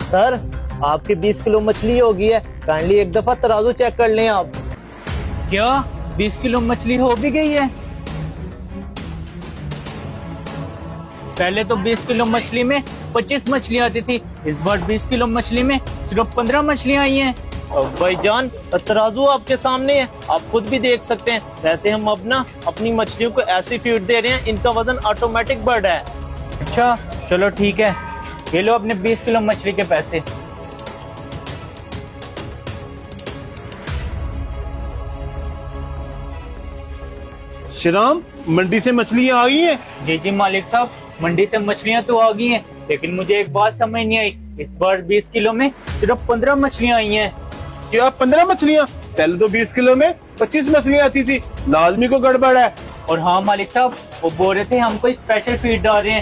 Sir, आपकी 20 kilo मछली होगी है, काइंडली एक दफा तराजू चेक कर लें आप। क्या 20 किलो मछली हो भी गई है? पहले तो 20 किलो मछली में 25 मछलियां आती थी, इस बार 20 किलो मछली में सिर्फ 15 मछलियां आई हैं। भाईजान, तराजू आपके सामने है, आप खुद भी देख सकते हैं। वैसे हम अब ना अपनी मछलियों को ऐसी फीड दे रहे हैं, इनका वजन ऑटोमेटिक बढ़ रहा है। अच्छा चलो ठीक है, ये लो अपने 20 किलो मछली के पैसे। श्रीराम, मंडी से मछलियां आ गई हैं। जी जी मालिक साहब, मंडी से मछलियां तो आ गई हैं, लेकिन मुझे एक बात समझ नहीं आई, इस बार 20 किलो में सिर्फ 15 मछलियां आई हैं। क्या 15 मछलियां? पहले तो 20 किलो में 25 मछलियां आती थी, लाजमी को गड़बड़ है। और हाँ मालिक साहब, वो बोल रहे थे हमको स्पेशल फीड डाल रहे हैं,